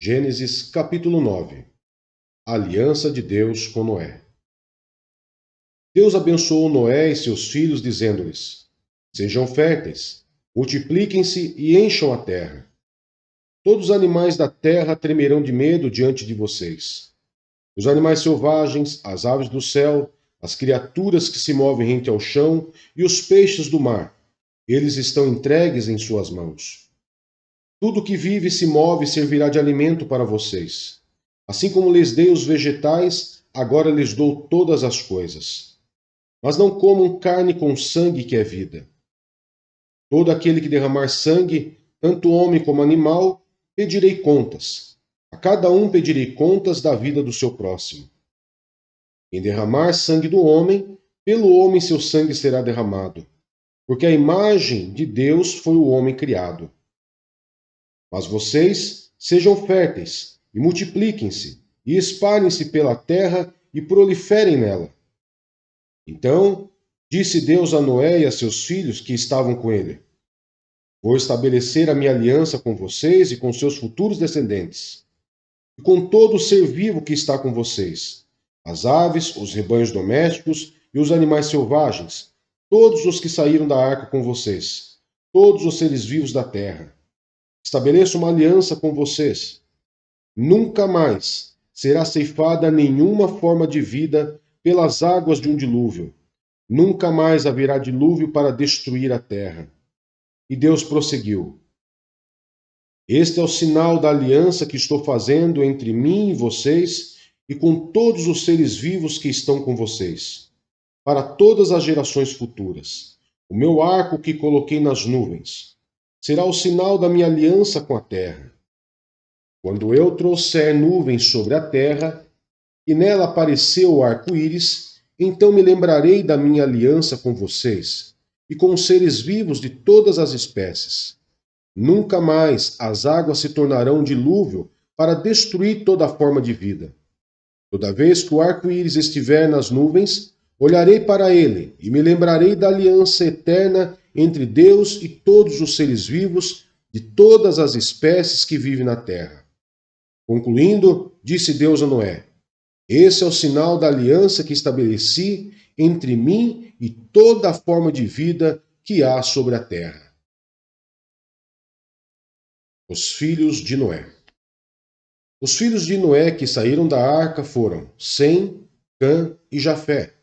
Gênesis capítulo 9. A aliança de Deus com Noé. Deus abençoou Noé e seus filhos, dizendo-lhes: Sejam férteis, multipliquem-se e encham a terra. Todos os animais da terra tremerão de medo diante de vocês. Os animais selvagens, as aves do céu, as criaturas que se movem rente ao chão e os peixes do mar, eles estão entregues em suas mãos. Tudo que vive e se move servirá de alimento para vocês. Assim como lhes dei os vegetais, agora lhes dou todas as coisas. Mas não comam carne com sangue, que é vida. Todo aquele que derramar sangue, tanto homem como animal, pedirei contas. A cada um pedirei contas da vida do seu próximo. Quem derramar sangue do homem, pelo homem seu sangue será derramado, porque a imagem de Deus foi o homem criado. Mas vocês sejam férteis e multipliquem-se e espalhem-se pela terra e proliferem nela. Então disse Deus a Noé e a seus filhos que estavam com ele: Vou estabelecer a minha aliança com vocês e com seus futuros descendentes, e com todo o ser vivo que está com vocês, as aves, os rebanhos domésticos e os animais selvagens, todos os que saíram da arca com vocês, todos os seres vivos da terra. Estabeleço uma aliança com vocês. Nunca mais será ceifada nenhuma forma de vida pelas águas de um dilúvio. Nunca mais haverá dilúvio para destruir a terra. E Deus prosseguiu: Este é o sinal da aliança que estou fazendo entre mim e vocês e com todos os seres vivos que estão com vocês, para todas as gerações futuras. O meu arco que coloquei nas nuvens será o sinal da minha aliança com a terra. Quando eu trouxer nuvens sobre a terra, e nela apareceu o arco-íris, então me lembrarei da minha aliança com vocês, e com os seres vivos de todas as espécies. Nunca mais as águas se tornarão dilúvio para destruir toda forma de vida. Toda vez que o arco-íris estiver nas nuvens, olharei para ele e me lembrarei da aliança eterna entre Deus e todos os seres vivos de todas as espécies que vivem na terra. Concluindo, disse Deus a Noé: Esse é o sinal da aliança que estabeleci entre mim e toda a forma de vida que há sobre a terra. Os filhos de Noé. Os filhos de Noé que saíram da arca foram Sem, Cã e Jafé.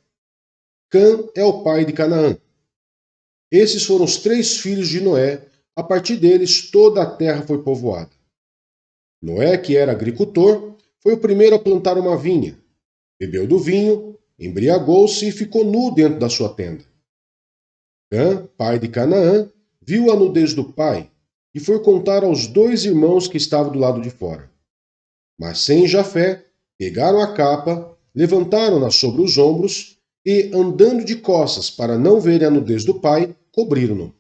Cã é o pai de Canaã. Esses foram os 3 filhos de Noé. A partir deles, toda a terra foi povoada. Noé, que era agricultor, foi o primeiro a plantar uma vinha. Bebeu do vinho, embriagou-se e ficou nu dentro da sua tenda. Cã, pai de Canaã, viu a nudez do pai e foi contar aos 2 irmãos que estavam do lado de fora. Mas Sem e Jafé pegaram a capa, levantaram-na sobre os ombros e, andando de costas para não verem a nudez do pai, cobriram-no.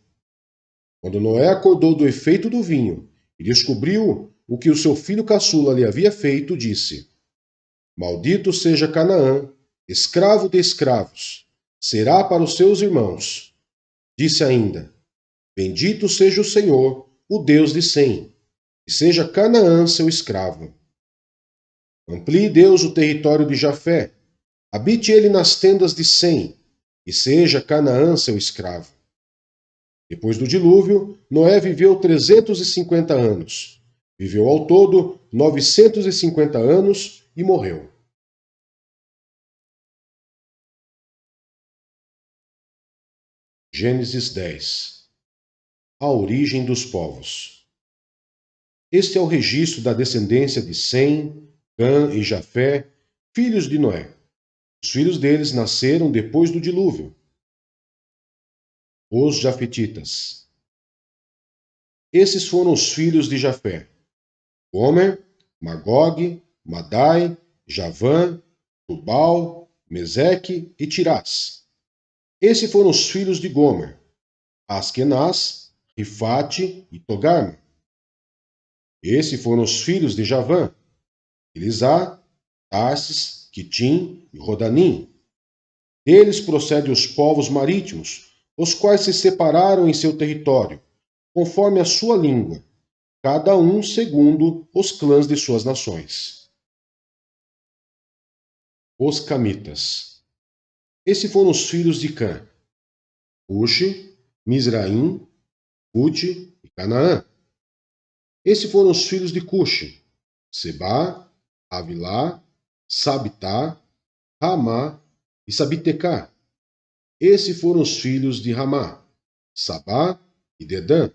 Quando Noé acordou do efeito do vinho e descobriu o que o seu filho caçula lhe havia feito, disse: Maldito seja Canaã, escravo de escravos, será para os seus irmãos. Disse ainda: Bendito seja o Senhor, o Deus de Sem, e seja Canaã seu escravo. Amplie Deus o território de Jafé, habite ele nas tendas de Sem, e seja Canaã seu escravo. Depois do dilúvio, Noé viveu 350 anos. Viveu ao todo 950 anos e morreu. Gênesis 10. A origem dos povos. Este é o registro da descendência de Sem, Cã e Jafé, filhos de Noé. Os filhos deles nasceram depois do dilúvio. Os Jafetitas. Esses foram os filhos de Jafé: Gomer, Magog, Madai, Javã, Tubal, Meseque e Tirás. Esses foram os filhos de Gomer: Askenaz, Rifate e Togarma. Esses foram os filhos de Javã: Elisá, Tarsis, Quitim e Rodanim. Deles procedem os povos marítimos, os quais se separaram em seu território, conforme a sua língua. cada um segundo os clãs de suas nações. Os Camitas. Esses foram os filhos de Cã: Cuxi, Mizraim, Pute e Canaã. Esses foram os filhos de Cuxi: Sebá, Avilá, Sabitá, Ramá e Sabitecá. Esses foram os filhos de Ramá: Sabá e Dedã.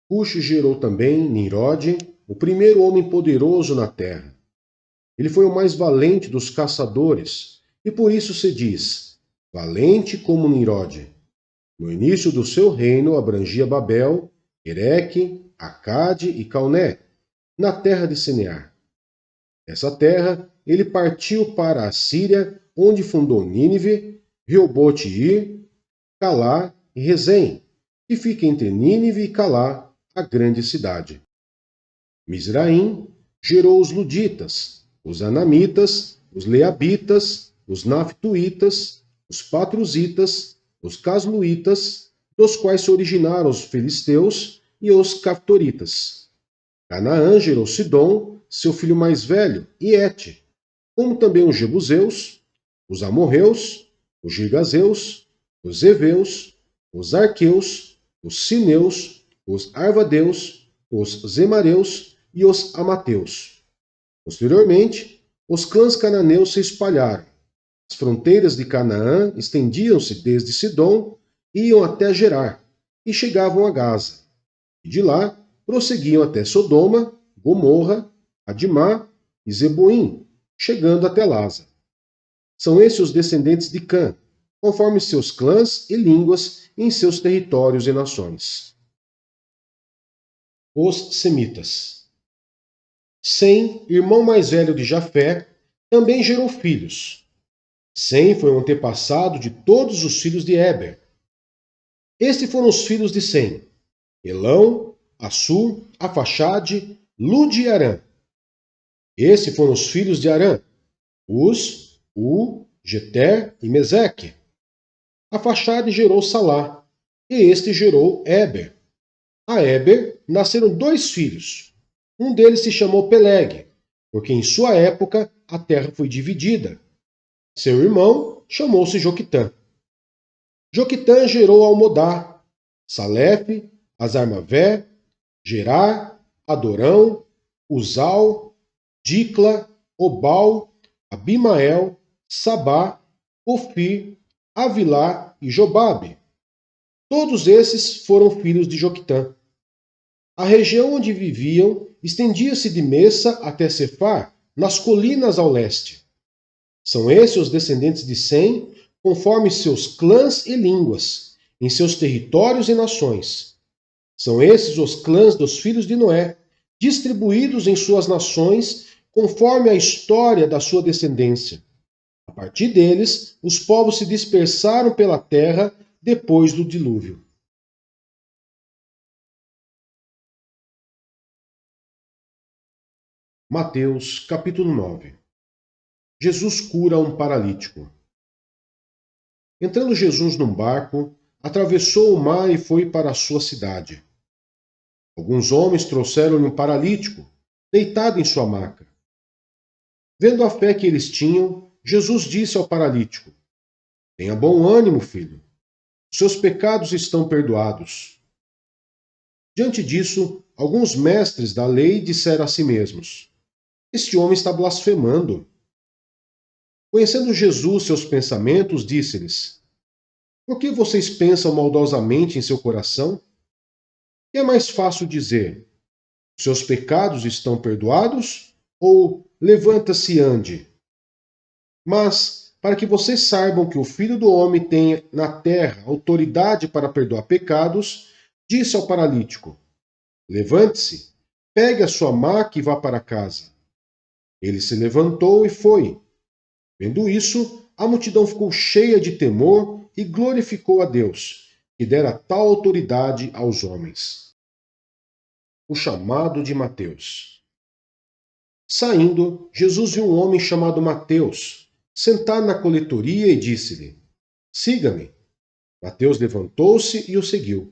Cuxi gerou também Nimrode, o primeiro homem poderoso na terra. Ele foi o mais valente dos caçadores, e por isso se diz, valente como Nimrode. No início do seu reino abrangia Babel, Ereque, Acade e Calné, na terra de Sinear. Nessa terra, ele partiu para a Síria, onde fundou Nínive, Reobote-ir, Calá e Rezém, que fica entre Nínive e Calá, a grande cidade. Mizraim gerou os Luditas, os Anamitas, os Leabitas, os Naftuítas, os Patruzitas, os Casluítas, dos quais se originaram os Filisteus e os Caftoritas. Canaã gerou Sidom, seu filho mais velho, e Et, como também os Jebuseus, os Amorreus, os Girgazeus, os Eveus, os Arqueus, os Sineus, os Arvadeus, os Zemareus e os Amateus. Posteriormente, os clãs cananeus se espalharam. As fronteiras de Canaã estendiam-se desde Sidom, iam até Gerar e chegavam a Gaza. E de lá prosseguiam até Sodoma, Gomorra, Adimá e Zeboim, chegando até Lasa. São esses os descendentes de Cã, conforme seus clãs e línguas em seus territórios e nações. Os Semitas. Sem, irmão mais velho de Jafé, também gerou filhos. Sem foi o antepassado de todos os filhos de Éber. Estes foram os filhos de Sem: Elão, Assur, Afaxade, Lud e Arã. Esses foram os filhos de Arã: Uz, Geter e Meseque. Afaxade gerou Salá, e este gerou Éber. A Éber nasceram 2 filhos. Um deles se chamou Peleg, porque em sua época a terra foi dividida. Seu irmão chamou-se Joquitã. Joquitã gerou Almodá, Salefe, Azarmavé, Gerar, Adorão, Uzal, Dicla, Obal, Abimael, Sabá, Ofir, Avilá e Jobabe. Todos esses foram filhos de Joquitã. A região onde viviam estendia-se de Messa até Cefar, nas colinas ao leste. São esses os descendentes de Sem, conforme seus clãs e línguas, em seus territórios e nações. São esses os clãs dos filhos de Noé, distribuídos em suas nações, conforme a história da sua descendência. A partir deles, os povos se dispersaram pela terra depois do dilúvio. Mateus, capítulo 9. Jesus cura um paralítico. Entrando Jesus num barco, atravessou o mar e foi para a sua cidade. Alguns homens trouxeram-lhe um paralítico, deitado em sua maca. Vendo a fé que eles tinham, Jesus disse ao paralítico: Tenha bom ânimo, filho. Seus pecados estão perdoados. Diante disso, alguns mestres da lei disseram a si mesmos: Este homem está blasfemando. Conhecendo Jesus seus pensamentos, disse-lhes: Por que vocês pensam maldosamente em seu coração? Que é mais fácil dizer: Seus pecados estão perdoados? Ou levanta-se e ande? Mas, para que vocês saibam que o Filho do Homem tem na terra autoridade para perdoar pecados, disse ao paralítico: Levante-se, pegue a sua maca e vá para casa. Ele se levantou e foi. Vendo isso, a multidão ficou cheia de temor e glorificou a Deus, que dera tal autoridade aos homens. O chamado de Mateus. Saindo, Jesus viu um homem chamado Mateus, sentado na coletoria e disse-lhe: Siga-me. Mateus levantou-se e o seguiu.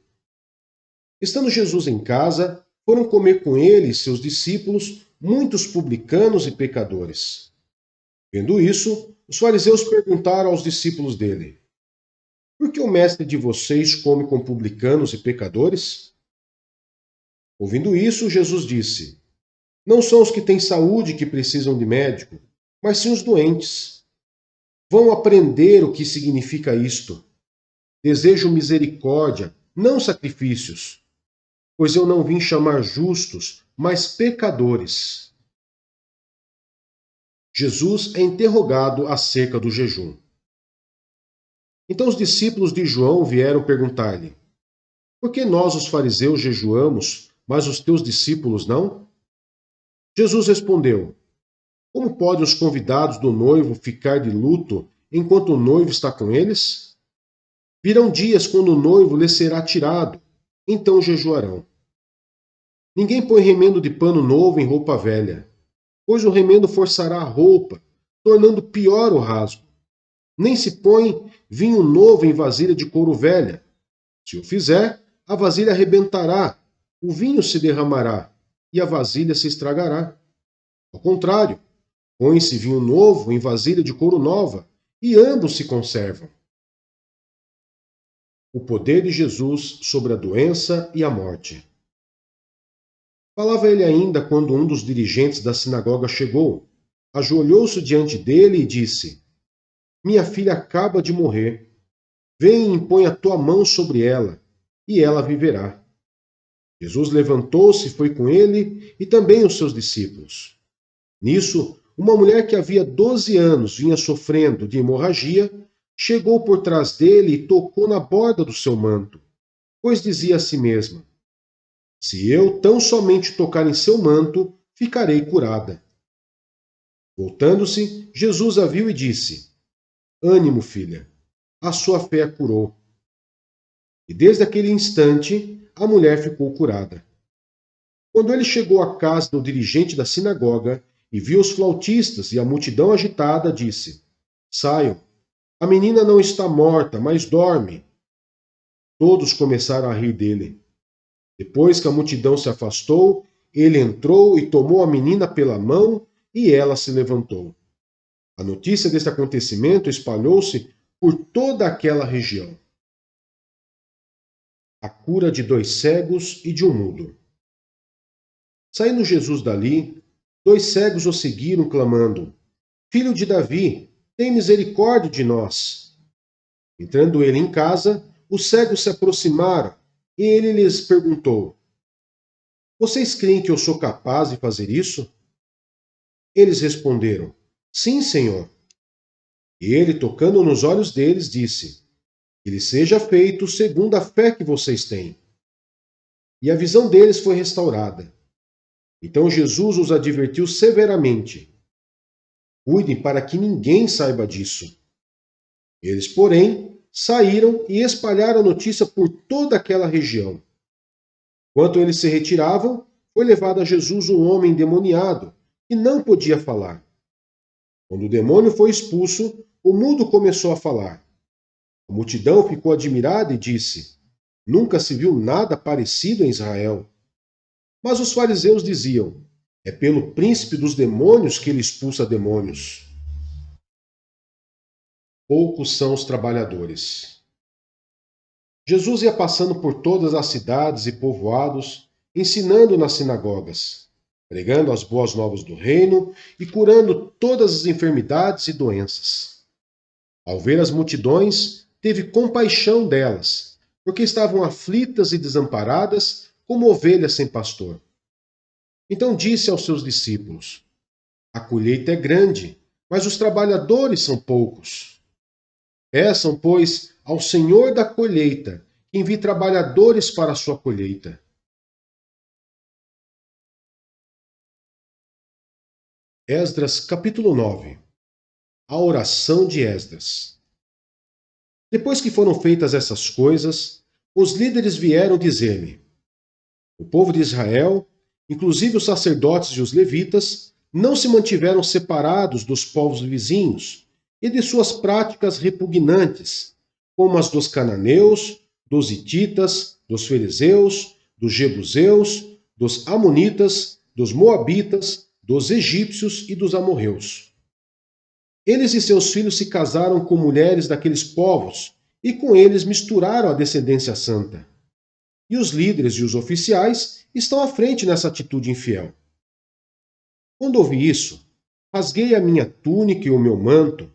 Estando Jesus em casa, foram comer com ele e seus discípulos muitos publicanos e pecadores. Vendo isso, os fariseus perguntaram aos discípulos dele: Por que o mestre de vocês come com publicanos e pecadores? Ouvindo isso, Jesus disse: Não são os que têm saúde que precisam de médico, mas sim os doentes. Vão aprender o que significa isto. Desejo misericórdia, não sacrifícios, pois eu não vim chamar justos, mas pecadores. Jesus é interrogado acerca do jejum. Então os discípulos de João vieram perguntar-lhe: Por que nós, os fariseus, jejuamos, mas os teus discípulos não? Jesus respondeu: Como podem os convidados do noivo ficar de luto enquanto o noivo está com eles? Virão dias quando o noivo lhes será tirado, então jejuarão. Ninguém põe remendo de pano novo em roupa velha, pois o remendo forçará a roupa, tornando pior o rasgo. Nem se põe vinho novo em vasilha de couro velha. Se o fizer, a vasilha arrebentará, o vinho se derramará e a vasilha se estragará. Ao contrário, põe-se vinho novo em vasilha de couro nova, e ambos se conservam. O poder de Jesus sobre a doença e a morte. Falava ele ainda quando um dos dirigentes da sinagoga chegou, ajoelhou-se diante dele e disse: Minha filha acaba de morrer. Vem e impõe a tua mão sobre ela, e ela viverá. Jesus levantou-se e foi com ele e também os seus discípulos. Nisso, uma mulher que havia 12 anos vinha sofrendo de hemorragia, chegou por trás dele e tocou na borda do seu manto, pois dizia a si mesma: Se eu tão somente tocar em seu manto, ficarei curada. Voltando-se, Jesus a viu e disse: Ânimo, filha, a sua fé a curou. E desde aquele instante, a mulher ficou curada. Quando ele chegou à casa do dirigente da sinagoga e viu os flautistas e a multidão agitada, disse: Saiam, a menina não está morta, mas dorme. Todos começaram a rir dele. Depois que a multidão se afastou, ele entrou e tomou a menina pela mão e ela se levantou. A notícia deste acontecimento espalhou-se por toda aquela região. A cura de 2 cegos e de um mudo. Saindo Jesus dali, 2 cegos o seguiram, clamando: Filho de Davi, tem misericórdia de nós. Entrando ele em casa, os cegos se aproximaram e ele lhes perguntou: Vocês creem que eu sou capaz de fazer isso? Eles responderam: Sim, Senhor. E ele, tocando nos olhos deles, disse: Que lhe seja feito segundo a fé que vocês têm. E a visão deles foi restaurada. Então Jesus os advertiu severamente: Cuidem para que ninguém saiba disso. Eles, porém, saíram e espalharam a notícia por toda aquela região. Enquanto eles se retiravam, foi levado a Jesus um homem endemoniado, que não podia falar. Quando o demônio foi expulso, o mudo começou a falar. A multidão ficou admirada e disse: Nunca se viu nada parecido em Israel. Mas os fariseus diziam: É pelo príncipe dos demônios que ele expulsa demônios. Poucos são os trabalhadores. Jesus ia passando por todas as cidades e povoados, ensinando nas sinagogas, pregando as boas novas do reino e curando todas as enfermidades e doenças. Ao ver as multidões, teve compaixão delas, porque estavam aflitas e desamparadas como ovelhas sem pastor. Então disse aos seus discípulos: A colheita é grande, mas os trabalhadores são poucos. Peçam, pois, ao Senhor da colheita que envie trabalhadores para a sua colheita. Esdras, capítulo 9. A oração de Esdras. Depois que foram feitas essas coisas, os líderes vieram dizer-me: O povo de Israel, inclusive os sacerdotes e os levitas, não se mantiveram separados dos povos vizinhos e de suas práticas repugnantes, como as dos cananeus, dos hititas, dos fariseus, dos jebuseus, dos amonitas, dos moabitas, dos egípcios e dos amorreus. Eles e seus filhos se casaram com mulheres daqueles povos e com eles misturaram a descendência santa. E os líderes e os oficiais estão à frente nessa atitude infiel. Quando ouvi isso, rasguei a minha túnica e o meu manto,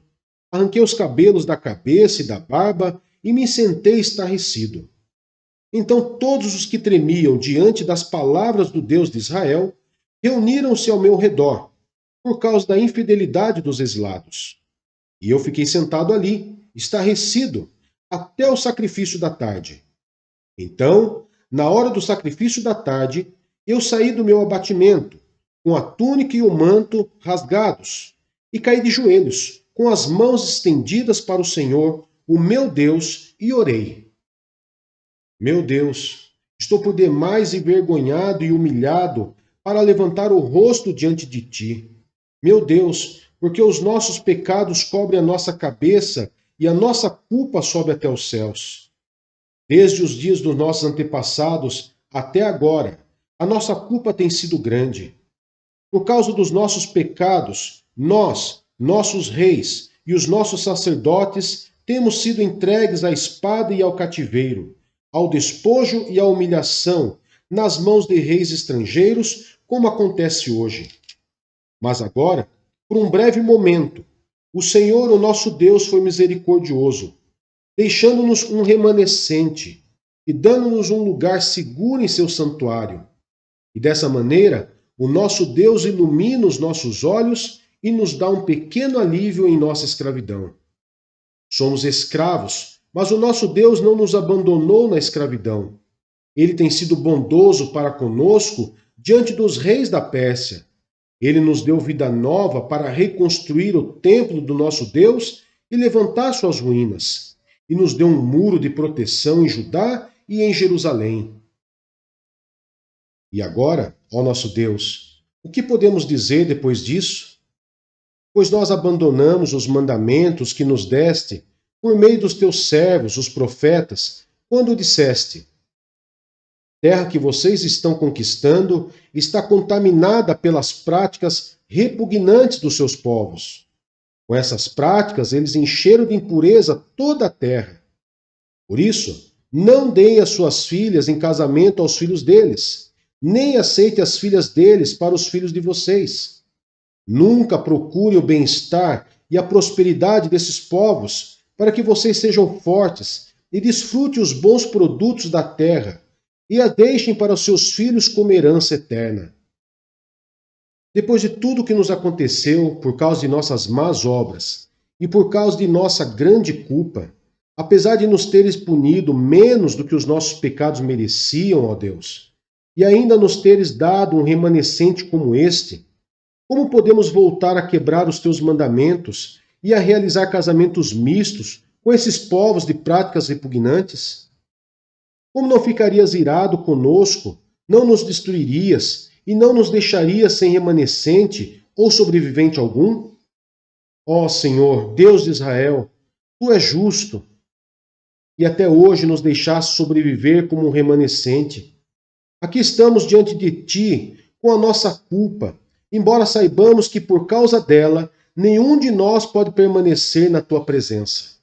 arranquei os cabelos da cabeça e da barba e me sentei estarrecido. Então todos os que tremiam diante das palavras do Deus de Israel reuniram-se ao meu redor, por causa da infidelidade dos exilados. E eu fiquei sentado ali, estarrecido, até o sacrifício da tarde. Então, na hora do sacrifício da tarde, eu saí do meu abatimento, com a túnica e o manto rasgados, e caí de joelhos, com as mãos estendidas para o Senhor, o meu Deus, e orei. Meu Deus, estou por demais envergonhado e humilhado para levantar o rosto diante de ti. Meu Deus, porque os nossos pecados cobrem a nossa cabeça e a nossa culpa sobe até os céus. Desde os dias dos nossos antepassados até agora, a nossa culpa tem sido grande. Por causa dos nossos pecados, nós, nossos reis e os nossos sacerdotes temos sido entregues à espada e ao cativeiro, ao despojo e à humilhação, nas mãos de reis estrangeiros, como acontece hoje. Mas agora, por um breve momento, o Senhor, o nosso Deus, foi misericordioso, deixando-nos um remanescente e dando-nos um lugar seguro em seu santuário. E dessa maneira, o nosso Deus ilumina os nossos olhos e nos dá um pequeno alívio em nossa escravidão. Somos escravos, mas o nosso Deus não nos abandonou na escravidão. Ele tem sido bondoso para conosco diante dos reis da Pérsia. Ele nos deu vida nova para reconstruir o templo do nosso Deus e levantar suas ruínas. E nos deu um muro de proteção em Judá e em Jerusalém. E agora, ó nosso Deus, o que podemos dizer depois disso? Pois nós abandonamos os mandamentos que nos deste por meio dos teus servos, os profetas, quando disseste: terra que vocês estão conquistando está contaminada pelas práticas repugnantes dos seus povos. Com essas práticas, eles encheram de impureza toda a terra. Por isso, não deem as suas filhas em casamento aos filhos deles, nem aceite as filhas deles para os filhos de vocês. Nunca procure o bem-estar e a prosperidade desses povos, para que vocês sejam fortes e desfrute os bons produtos da terra, e a deixem para os seus filhos como herança eterna. Depois de tudo o que nos aconteceu por causa de nossas más obras e por causa de nossa grande culpa, apesar de nos teres punido menos do que os nossos pecados mereciam, ó Deus, e ainda nos teres dado um remanescente como este, como podemos voltar a quebrar os teus mandamentos e a realizar casamentos mistos com esses povos de práticas repugnantes? Como não ficarias irado conosco, não nos destruirias e não nos deixarias sem remanescente ou sobrevivente algum? Ó Senhor, Deus de Israel, tu és justo, e até hoje nos deixaste sobreviver como um remanescente. Aqui estamos diante de ti com a nossa culpa, embora saibamos que por causa dela nenhum de nós pode permanecer na tua presença.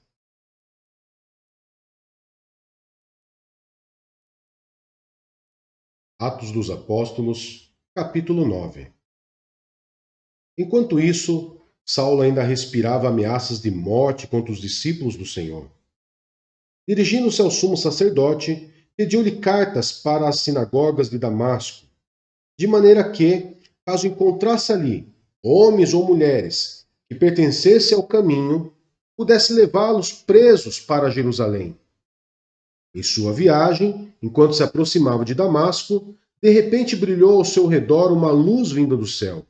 Atos dos Apóstolos, capítulo 9. Enquanto isso, Saulo ainda respirava ameaças de morte contra os discípulos do Senhor. Dirigindo-se ao sumo sacerdote, pediu-lhe cartas para as sinagogas de Damasco, de maneira que, caso encontrasse ali homens ou mulheres que pertencessem ao caminho, pudesse levá-los presos para Jerusalém. Em sua viagem, enquanto se aproximava de Damasco, de repente brilhou ao seu redor uma luz vinda do céu.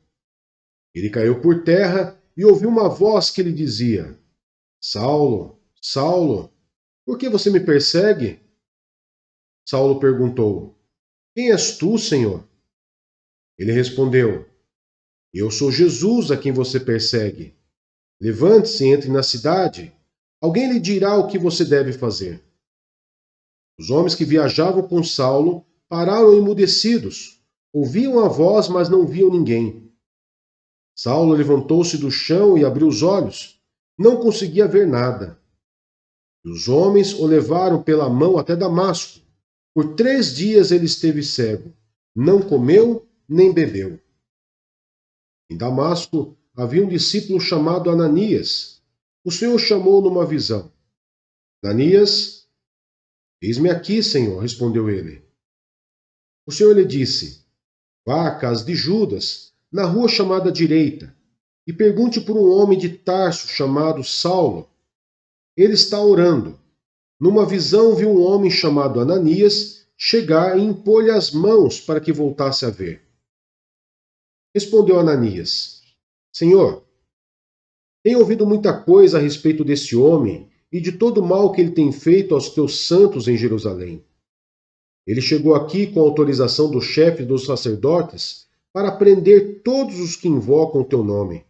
Ele caiu por terra e ouviu uma voz que lhe dizia: Saulo, Saulo, por que você me persegue? Saulo perguntou: Quem és tu, Senhor? Ele respondeu: Eu sou Jesus a quem você persegue. Levante-se e entre na cidade. Alguém lhe dirá o que você deve fazer. Os homens que viajavam com Saulo pararam emudecidos. Ouviam a voz, mas não viam ninguém. Saulo levantou-se do chão e abriu os olhos. Não conseguia ver nada. E os homens o levaram pela mão até Damasco. Por 3 dias ele esteve cego. Não comeu nem bebeu. Em Damasco havia um discípulo chamado Ananias. O Senhor chamou numa visão. Ananias, eis-me aqui, Senhor, respondeu ele. O Senhor lhe disse, vá à casa de Judas, na rua chamada Direita, e pergunte por um homem de Tarso chamado Saulo. Ele está orando. Numa visão viu um homem chamado Ananias chegar e impor-lhe as mãos para que voltasse a ver. Respondeu Ananias, Senhor, tenho ouvido muita coisa a respeito desse homem e de todo o mal que ele tem feito aos teus santos em Jerusalém. Ele chegou aqui com autorização do chefe dos sacerdotes para prender todos os que invocam o teu nome.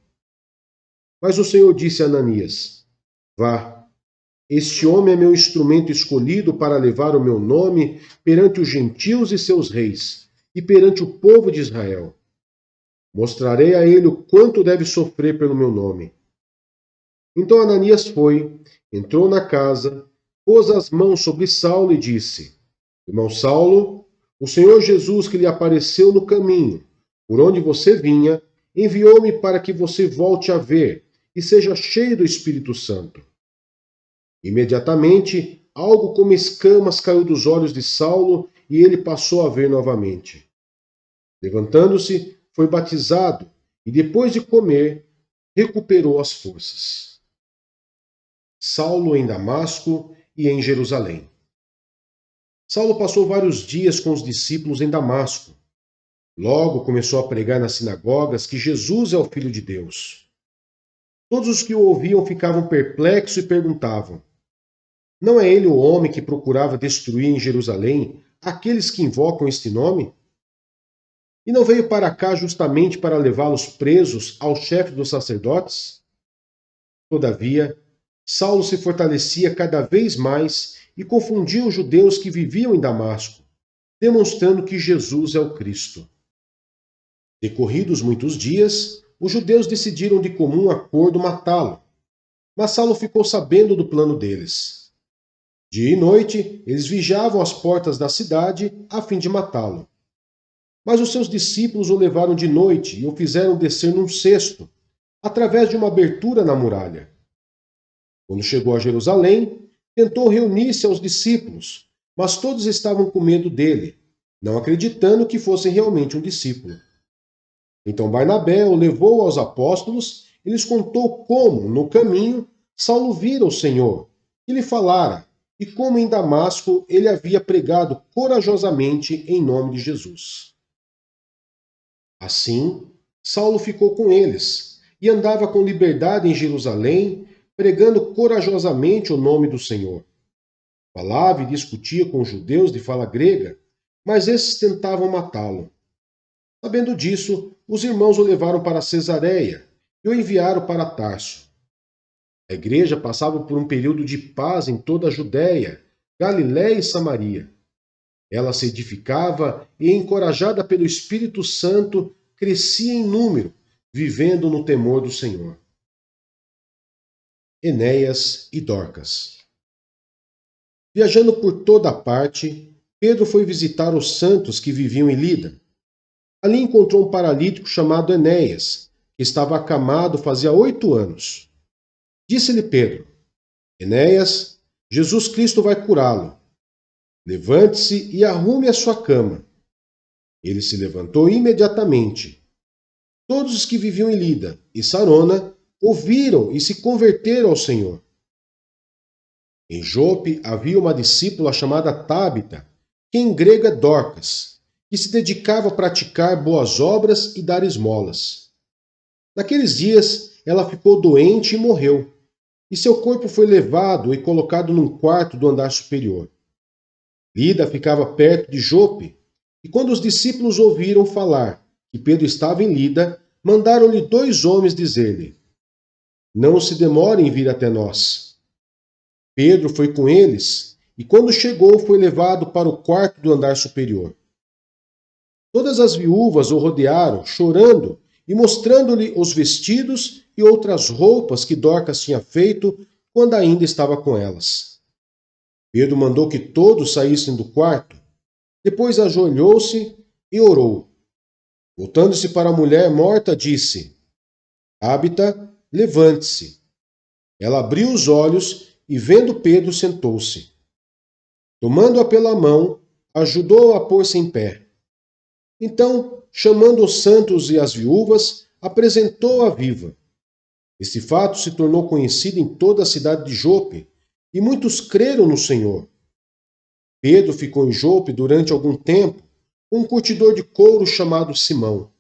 Mas o Senhor disse a Ananias, vá, este homem é meu instrumento escolhido para levar o meu nome perante os gentios e seus reis, e perante o povo de Israel. Mostrarei a ele o quanto deve sofrer pelo meu nome. Então Ananias foi, entrou na casa, pôs as mãos sobre Saulo e disse, irmão Saulo, o Senhor Jesus que lhe apareceu no caminho, por onde você vinha, enviou-me para que você volte a ver e seja cheio do Espírito Santo. Imediatamente, algo como escamas caiu dos olhos de Saulo e ele passou a ver novamente. Levantando-se, foi batizado e depois de comer, recuperou as forças. Saulo em Damasco e em Jerusalém. Saulo passou vários dias com os discípulos em Damasco. Logo começou a pregar nas sinagogas que Jesus é o Filho de Deus. Todos os que o ouviam ficavam perplexos e perguntavam, não é ele o homem que procurava destruir em Jerusalém aqueles que invocam este nome? E não veio para cá justamente para levá-los presos ao chefe dos sacerdotes? Todavia, Saulo se fortalecia cada vez mais e confundia os judeus que viviam em Damasco, demonstrando que Jesus é o Cristo. Decorridos muitos dias, os judeus decidiram de comum acordo matá-lo, mas Saulo ficou sabendo do plano deles. Dia e noite, eles vigiavam as portas da cidade a fim de matá-lo. Mas os seus discípulos o levaram de noite e o fizeram descer num cesto, através de uma abertura na muralha. Quando chegou a Jerusalém, tentou reunir-se aos discípulos, mas todos estavam com medo dele, não acreditando que fosse realmente um discípulo. Então Barnabé o levou aos apóstolos e lhes contou como, no caminho, Saulo vira o Senhor, e lhe falara, e como em Damasco ele havia pregado corajosamente em nome de Jesus. Assim, Saulo ficou com eles, e andava com liberdade em Jerusalém, pregando corajosamente o nome do Senhor. Falava e discutia com os judeus de fala grega, mas esses tentavam matá-lo. Sabendo disso, os irmãos o levaram para Cesareia e o enviaram para Tarso. A igreja passava por um período de paz em toda a Judéia, Galiléia e Samaria. Ela se edificava e, encorajada pelo Espírito Santo, crescia em número, vivendo no temor do Senhor. Enéas e Dorcas. Viajando por toda parte, Pedro foi visitar os santos que viviam em Lida. Ali encontrou um paralítico chamado Enéas, que estava acamado fazia 8 anos. Disse-lhe Pedro, Enéas, Jesus Cristo vai curá-lo. Levante-se e arrume a sua cama. Ele se levantou imediatamente. Todos os que viviam em Lida e Sarona ouviram e se converteram ao Senhor. Em Jope havia uma discípula chamada Tábita, que em grego é Dorcas, que se dedicava a praticar boas obras e dar esmolas. Naqueles dias ela ficou doente e morreu, e seu corpo foi levado e colocado num quarto do andar superior. Lida ficava perto de Jope, e quando os discípulos ouviram falar que Pedro estava em Lida, mandaram-lhe 2 homens dizer-lhe, não se demore em vir até nós. Pedro foi com eles, e quando chegou foi levado para o quarto do andar superior. Todas as viúvas o rodearam, chorando e mostrando-lhe os vestidos e outras roupas que Dorcas tinha feito quando ainda estava com elas. Pedro mandou que todos saíssem do quarto. Depois ajoelhou-se e orou. Voltando-se para a mulher morta, disse: Tabita, levante-se. Ela abriu os olhos e, vendo Pedro, sentou-se. Tomando-a pela mão, ajudou-a a pôr-se em pé. Então, chamando os santos e as viúvas, apresentou-a viva. Este fato se tornou conhecido em toda a cidade de Jope, e muitos creram no Senhor. Pedro ficou em Jope durante algum tempo com um curtidor de couro chamado Simão.